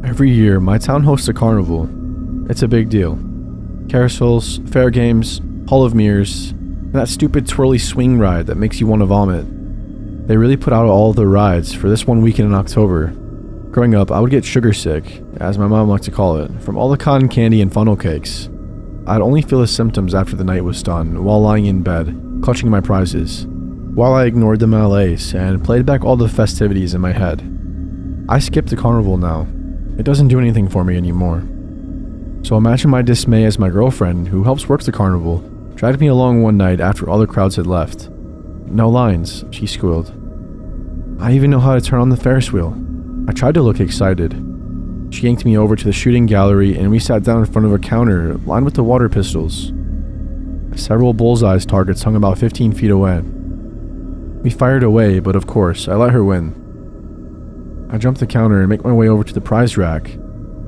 Every year, my town hosts a carnival. It's a big deal. Carousels, fair games, Hall of Mirrors, and that stupid twirly swing ride that makes you want to vomit. They really put out all the rides for this one weekend in October. Growing up, I would get sugar sick, as my mom liked to call it, from all the cotton candy and funnel cakes. I'd only feel the symptoms after the night was done, while lying in bed, clutching my prizes, while I ignored the malaise and played back all the festivities in my head. I skipped the carnival now. It doesn't do anything for me anymore. So imagine my dismay as my girlfriend, who helps work the carnival, dragged me along one night after all the crowds had left. No lines, she squealed. I even know how to turn on the Ferris wheel. I tried to look excited. She yanked me over to the shooting gallery and we sat down in front of a counter lined with the water pistols. Several bullseye targets hung about 15 feet away. We fired away, but of course, I let her win. I jumped the counter and make my way over to the prize rack.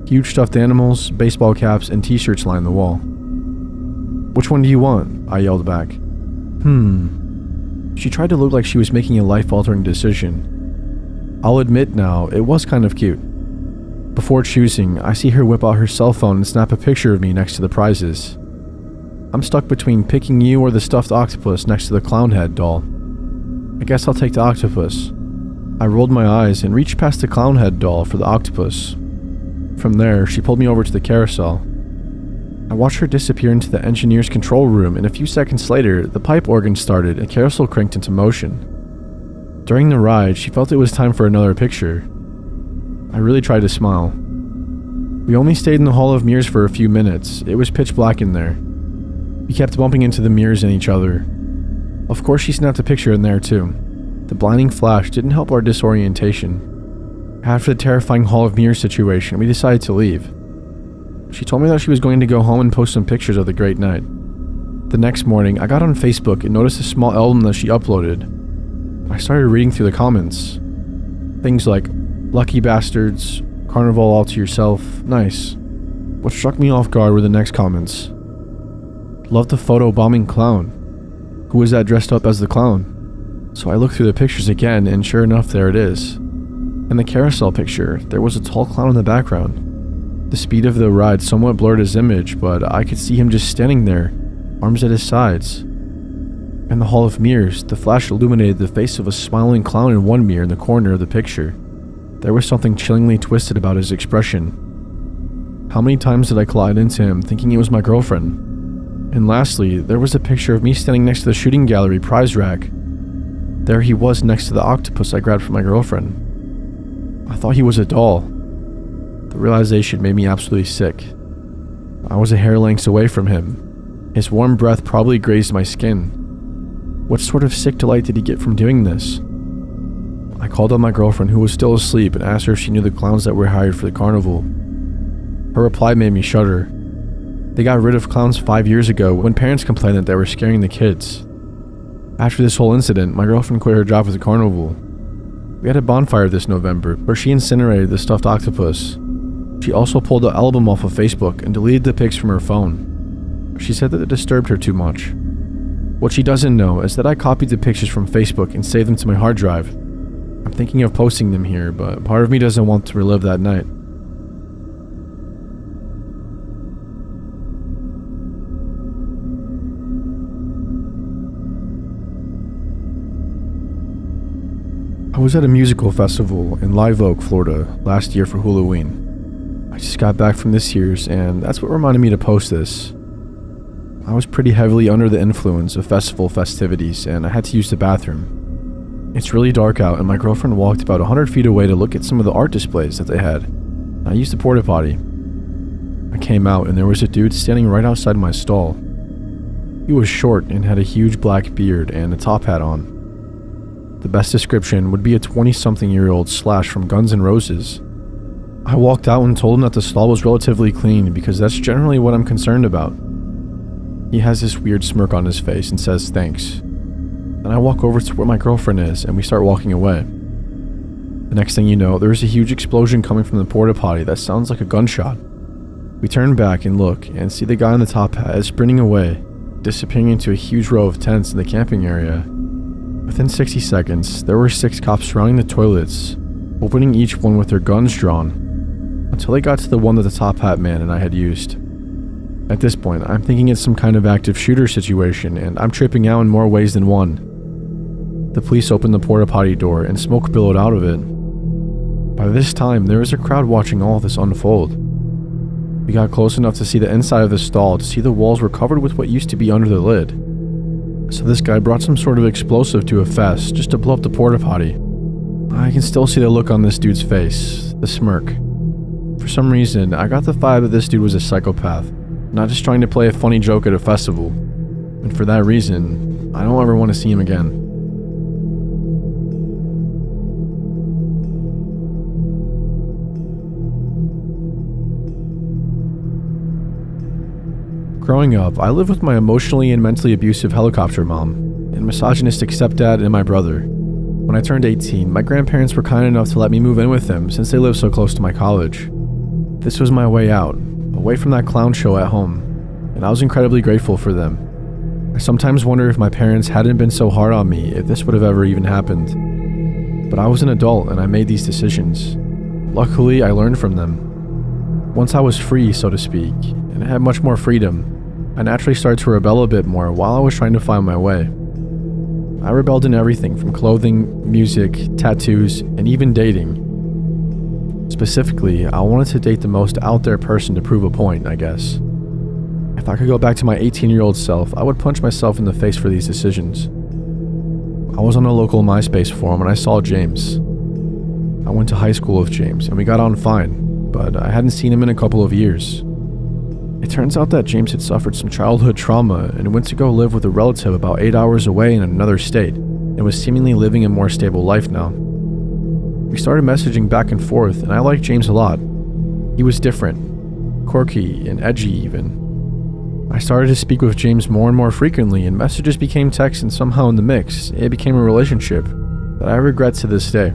Huge stuffed animals, baseball caps, and t-shirts line the wall. Which one do you want? I yelled back. She tried to look like she was making a life-altering decision. I'll admit now, it was kind of cute. Before choosing, I see her whip out her cell phone and snap a picture of me next to the prizes. I'm stuck between picking you or the stuffed octopus next to the clown head doll. I guess I'll take the octopus. I rolled my eyes and reached past the clown head doll for the octopus. From there, she pulled me over to the carousel. I watched her disappear into the engineer's control room, and a few seconds later, the pipe organ started and carousel cranked into motion. During the ride, she felt it was time for another picture. I really tried to smile. We only stayed in the Hall of Mirrors for a few minutes. It was pitch black in there. We kept bumping into the mirrors and each other. Of course, she snapped a picture in there too. The blinding flash didn't help our disorientation. After the terrifying Hall of Mirrors situation, we decided to leave. She told me that she was going to go home and post some pictures of the great night. The next morning, I got on Facebook and noticed a small album that she uploaded. I started reading through the comments. Things like, "Lucky bastards, carnival all to yourself, nice." What struck me off guard were the next comments. "Love the photo bombing clown. Who is that dressed up as the clown?" So I looked through the pictures again, and sure enough, there it is. In the carousel picture, there was a tall clown in the background. The speed of the ride somewhat blurred his image, but I could see him just standing there, arms at his sides. In the Hall of Mirrors, the flash illuminated the face of a smiling clown in one mirror in the corner of the picture. There was something chillingly twisted about his expression. How many times did I collide into him thinking it was my girlfriend? And lastly, there was a picture of me standing next to the shooting gallery prize rack. There he was next to the octopus I grabbed from my girlfriend. I thought he was a doll. The realization made me absolutely sick. I was a hair lengths away from him. His warm breath probably grazed my skin. What sort of sick delight did he get from doing this? I called up my girlfriend, who was still asleep, and asked her if she knew the clowns that were hired for the carnival. Her reply made me shudder. They got rid of clowns 5 years ago when parents complained that they were scaring the kids. After this whole incident, my girlfriend quit her job with the carnival. We had a bonfire this November where she incinerated the stuffed octopus. She also pulled the album off of Facebook and deleted the pics from her phone. She said that it disturbed her too much. What she doesn't know is that I copied the pictures from Facebook and saved them to my hard drive. I'm thinking of posting them here, but part of me doesn't want to relive that night. I was at a musical festival in Live Oak, Florida, last year for Halloween. I just got back from this year's, and that's what reminded me to post this. I was pretty heavily under the influence of festival festivities, and I had to use the bathroom. It's really dark out, and my girlfriend walked about 100 feet away to look at some of the art displays that they had. I used the porta potty. I came out, and there was a dude standing right outside my stall. He was short and had a huge black beard and a top hat on. The best description would be a 20-something-year-old Slash from Guns N' Roses. I walked out and told him that the stall was relatively clean because that's generally what I'm concerned about. He has this weird smirk on his face and says thanks. Then I walk over to where my girlfriend is and we start walking away. The next thing you know, there's a huge explosion coming from the porta potty that sounds like a gunshot. We turn back and look and see the guy in the top hat is sprinting away, disappearing into a huge row of tents in the camping area. Within 60 seconds, there were 6 cops surrounding the toilets, opening each one with their guns drawn. A until they got to the one that the top hat man and I had used. At this point, I'm thinking it's some kind of active shooter situation, and I'm tripping out in more ways than one. The police opened the porta potty door and smoke billowed out of it. By this time, there was a crowd watching all of this unfold. We got close enough to see the inside of the stall to see the walls were covered with what used to be under the lid. So this guy brought some sort of explosive to a fest just to blow up the porta potty. I can still see the look on this dude's face, the smirk. For some reason, I got the vibe that this dude was a psychopath, not just trying to play a funny joke at a festival. And for that reason, I don't ever want to see him again. Growing up, I lived with my emotionally and mentally abusive helicopter mom, and misogynistic stepdad, and my brother. When I turned 18, my grandparents were kind enough to let me move in with them since they lived so close to my college. This was my way out, away from that clown show at home, and I was incredibly grateful for them. I sometimes wonder if my parents hadn't been so hard on me, if this would have ever even happened. But I was an adult and I made these decisions. Luckily, I learned from them. Once I was free, so to speak, and I had much more freedom, I naturally started to rebel a bit more while I was trying to find my way. I rebelled in everything from clothing, music, tattoos, and even dating. Specifically, I wanted to date the most out there person to prove a point, I guess. If I could go back to my 18-year-old self, I would punch myself in the face for these decisions. I was on a local MySpace forum and I saw James. I went to high school with James and we got on fine, but I hadn't seen him in a couple of years. It turns out that James had suffered some childhood trauma and went to go live with a relative about 8 hours away in another state and was seemingly living a more stable life now. We started messaging back and forth and I liked James a lot. He was different, quirky and edgy even. I started to speak with James more and more frequently and messages became texts, and somehow in the mix, it became a relationship that I regret to this day.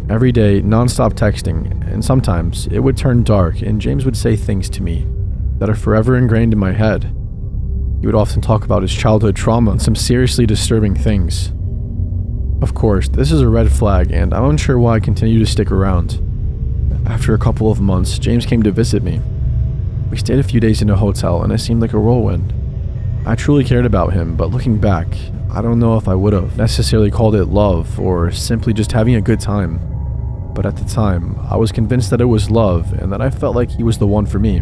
Every day, non-stop texting, and sometimes it would turn dark and James would say things to me that are forever ingrained in my head. He would often talk about his childhood trauma and some seriously disturbing things. Of course, this is a red flag and I'm unsure why I continue to stick around. After a couple of months, James came to visit me. We stayed a few days in a hotel and it seemed like a whirlwind. I truly cared about him, but looking back, I don't know if I would have necessarily called it love or simply just having a good time. But at the time, I was convinced that it was love and that I felt like he was the one for me.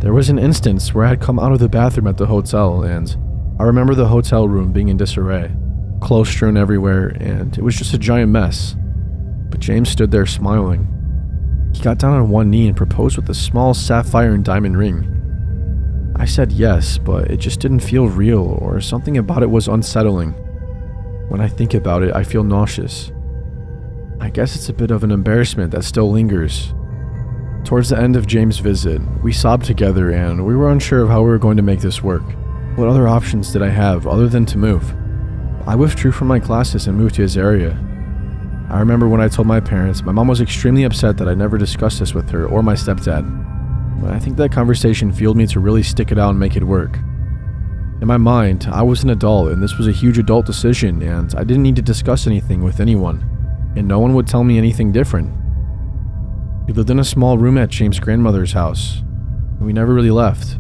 There was an instance where I had come out of the bathroom at the hotel and I remember the hotel room being in disarray, clothes strewn everywhere, and it was just a giant mess. But James stood there smiling. He got down on one knee and proposed with a small sapphire and diamond ring. I said yes, but it just didn't feel real, or something about it was unsettling. When I think about it, I feel nauseous. I guess it's a bit of an embarrassment that still lingers. Towards the end of James' visit, we sobbed together and we were unsure of how we were going to make this work. What other options did I have other than to move? I withdrew from my classes and moved to his area. I remember when I told my parents, my mom was extremely upset that I never discussed this with her or my stepdad. But I think that conversation fueled me to really stick it out and make it work. In my mind, I was an adult and this was a huge adult decision and I didn't need to discuss anything with anyone, and no one would tell me anything different. We lived in a small room at James' grandmother's house, and we never really left.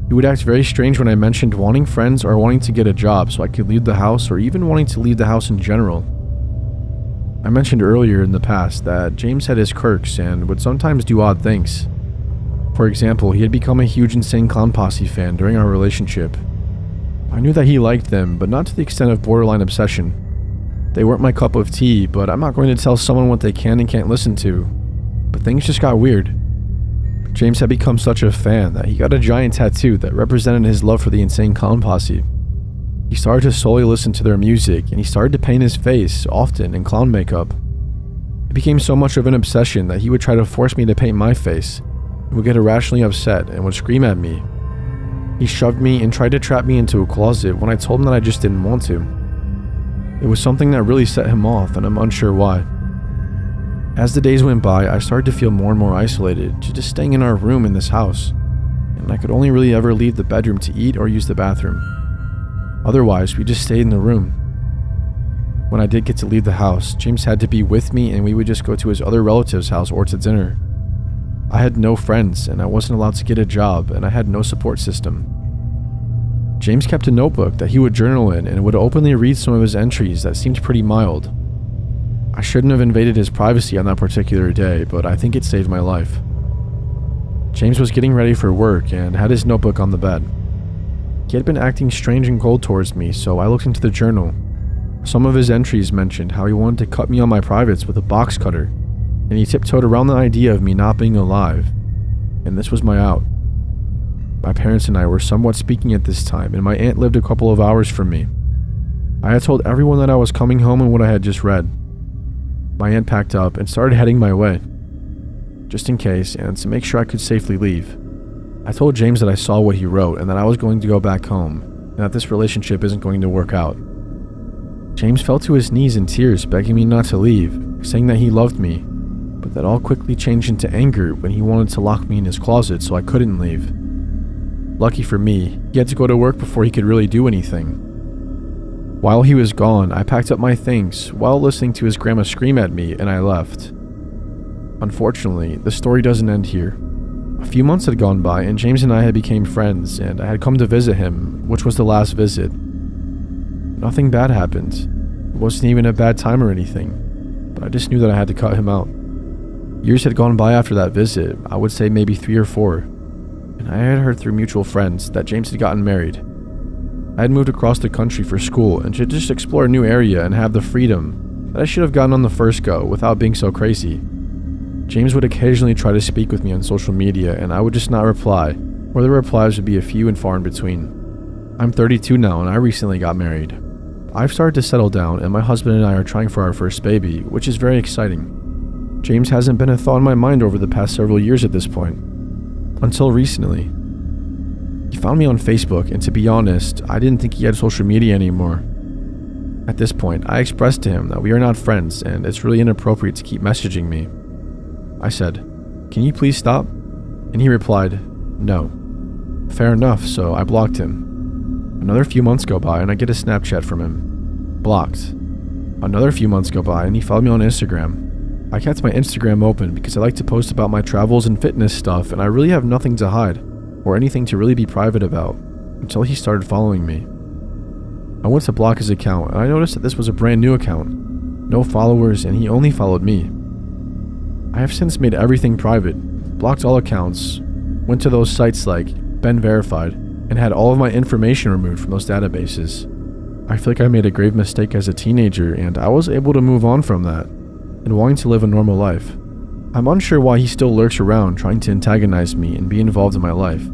He would act very strange when I mentioned wanting friends or wanting to get a job so I could leave the house, or even wanting to leave the house in general. I mentioned earlier in the past that James had his quirks and would sometimes do odd things. For example, he had become a huge Insane Clown Posse fan during our relationship. I knew that he liked them, but not to the extent of borderline obsession. They weren't my cup of tea, but I'm not going to tell someone what they can and can't listen to. But things just got weird. James had become such a fan that he got a giant tattoo that represented his love for the Insane Clown Posse. He started to solely listen to their music, and he started to paint his face, often in clown makeup. It became so much of an obsession that he would try to force me to paint my face, and would get irrationally upset and would scream at me. He shoved me and tried to trap me into a closet when I told him that I just didn't want to. It was something that really set him off, and I'm unsure why. As the days went by, I started to feel more and more isolated, just staying in our room in this house, and I could only really ever leave the bedroom to eat or use the bathroom. Otherwise, we just stayed in the room. When I did get to leave the house, James had to be with me and we would just go to his other relative's house or to dinner. I had no friends and I wasn't allowed to get a job and I had no support system. James kept a notebook that he would journal in and would openly read some of his entries that seemed pretty mild. I shouldn't have invaded his privacy on that particular day, but I think it saved my life. James was getting ready for work and had his notebook on the bed. He had been acting strange and cold towards me, so I looked into the journal. Some of his entries mentioned how he wanted to cut me on my privates with a box cutter, and he tiptoed around the idea of me not being alive, and this was my out. My parents and I were somewhat speaking at this time, and my aunt lived a couple of hours from me. I had told everyone that I was coming home and what I had just read. My aunt packed up and started heading my way, just in case and to make sure I could safely leave. I told James that I saw what he wrote and that I was going to go back home, and that this relationship isn't going to work out. James fell to his knees in tears, begging me not to leave, saying that he loved me, but that all quickly changed into anger when he wanted to lock me in his closet so I couldn't leave. Lucky for me, he had to go to work before he could really do anything. While he was gone, I packed up my things while listening to his grandma scream at me and I left. Unfortunately, the story doesn't end here. A few months had gone by and James and I had become friends and I had come to visit him, which was the last visit. Nothing bad happened. It wasn't even a bad time or anything, but I just knew that I had to cut him out. Years had gone by after that visit, I would say maybe 3 or 4, and I had heard through mutual friends that James had gotten married. I had moved across the country for school and to just explore a new area and have the freedom that I should have gotten on the first go without being so crazy. James would occasionally try to speak with me on social media and I would just not reply, or the replies would be a few and far in between. I'm 32 now and I recently got married. I've started to settle down and my husband and I are trying for our first baby, which is very exciting. James hasn't been a thought in my mind over the past several years at this point, until recently. He found me on Facebook, and to be honest, I didn't think he had social media anymore. At this point, I expressed to him that we are not friends and it's really inappropriate to keep messaging me. I said, "Can you please stop?" And he replied, "No." Fair enough, so I blocked him. Another few months go by and I get a Snapchat from him. Blocked. Another few months go by and he followed me on Instagram. I kept my Instagram open because I like to post about my travels and fitness stuff and I really have nothing to hide, or anything to really be private about, until he started following me. I went to block his account and I noticed that this was a brand new account. No followers and he only followed me. I have since made everything private, blocked all accounts, went to those sites like Been Verified, and had all of my information removed from those databases. I feel like I made a grave mistake as a teenager and I was able to move on from that, and wanting to live a normal life. I'm unsure why he still lurks around trying to antagonize me and be involved in my life.